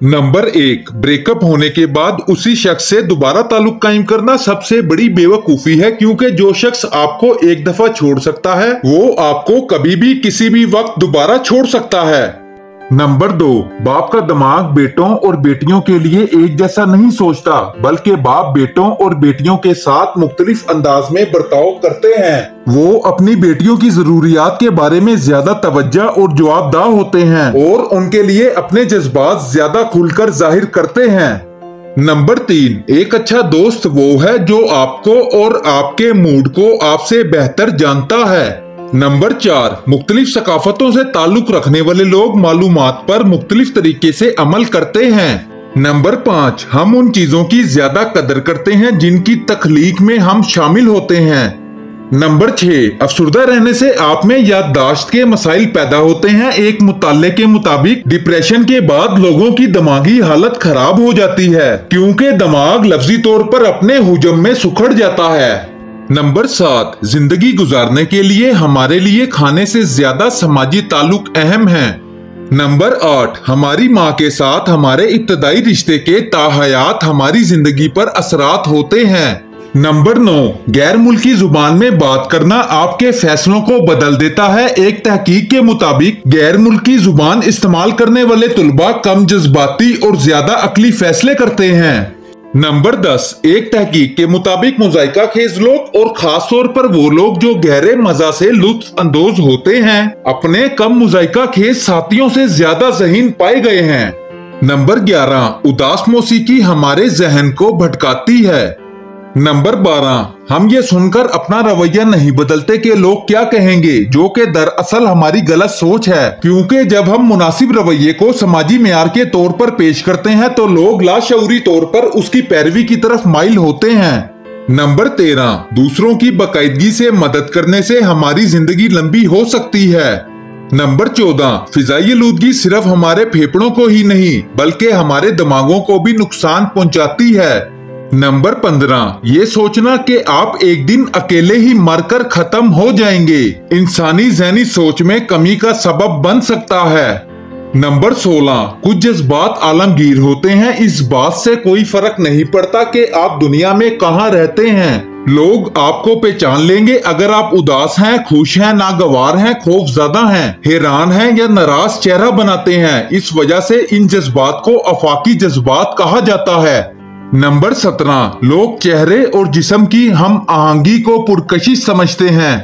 Number 1, breakup होने के बाद उसी शख्स से दोबारा ताल्लुक कायम करना सबसे बड़ी बेवकूफी है, क्योंकि जो शख्स आपको एक दफा छोड़ सकता है वो आपको कभी भी किसी भी वक्त दोबारा छोड़ सकता है। नंबर 2, बाप का दिमाग बेटों और बेटियों के लिए एक जैसा नहीं सोचता, बल्कि बाप बेटों और बेटियों के साथ मुख्तलिफ अंदाज में बर्ताव करते हैं। वो अपनी बेटियों की जरूरियात के बारे में ज्यादा तवज्जो और जवाबदाह होते हैं और उनके लिए अपने जज्बात ज्यादा खुलकर जाहिर करते हैं। नंबर 3, एक अच्छा दोस्त वो है जो आपको और आपके मूड को आपसे बेहतर जानता है। नंबर 4, मुख्तलिफ सकाफतों से ताल्लुक रखने वाले लोग मालूमात पर मुख्तलिफ तरीके से अमल करते हैं। नंबर 5, हम उन चीजों की ज्यादा कदर करते हैं जिनकी तख्लीक में हम शामिल होते हैं। नंबर 6, अफसुर्दा रहने से आप में याददाश्त के मसाइल पैदा होते हैं। एक मुताले के मुताबिक डिप्रेशन के बाद लोगों की दिमागी हालत खराब हो जाती है, क्योंकि दिमाग लफ्जी तौर पर अपने हुजम में सुखड़ जाता है। नंबर 7, जिंदगी गुजारने के लिए हमारे लिए खाने से ज्यादा समाजी ताल्लुक अहम है। नंबर 8, हमारी माँ के साथ हमारे इब्तदाई रिश्ते के ताहयात हमारी जिंदगी पर असरात होते हैं। नंबर 9, गैर मुल्की जुबान में बात करना आपके फैसलों को बदल देता है। एक तहकीक के मुताबिक गैर मुल्की जुबान इस्तेमाल करने वाले तुलबा कम जज्बाती और ज्यादा अक्ली फैसले करते हैं। नंबर 10, एक तहकीक के मुताबिक मुज़ायका खेज लोग और खास तौर पर वो लोग जो गहरे मजा से लुत्फ अंदोज होते हैं, अपने कम मुज़ायका खेज साथियों से ज्यादा ज़हीन पाए गए हैं। नंबर 11, उदास मौसीकी हमारे जहन को भटकाती है। नंबर 12, हम ये सुनकर अपना रवैया नहीं बदलते कि लोग क्या कहेंगे, जो कि दरअसल हमारी गलत सोच है, क्योंकि जब हम मुनासिब रवैये को समाजी मेयार के तौर पर पेश करते हैं तो लोग लाशऊरी तौर पर उसकी पैरवी की तरफ माइल होते हैं। नंबर 13, दूसरों की बाकायदगी से मदद करने से हमारी जिंदगी लंबी हो सकती है। नंबर 14, फिजाई आलूदगी सिर्फ हमारे फेफड़ों को ही नहीं बल्कि हमारे दिमागों को भी नुकसान पहुंचाती है। नंबर 15, ये सोचना कि आप एक दिन अकेले ही मरकर खत्म हो जाएंगे इंसानी ज़हनी सोच में कमी का सबब बन सकता है। नंबर 16, कुछ जज्बात आलमगीर होते हैं। इस बात से कोई फर्क नहीं पड़ता कि आप दुनिया में कहाँ रहते हैं, लोग आपको पहचान लेंगे अगर आप उदास हैं, खुश हैं, नागवार हैं, खौफज़दा हैं, हैरान हैं या नाराज चेहरा बनाते हैं। इस वजह से इन जज्बात को आफाकी जज्बात कहा जाता है। नंबर 17, लोग चेहरे और जिस्म की हम आहंगी को पुरकशिश समझते हैं।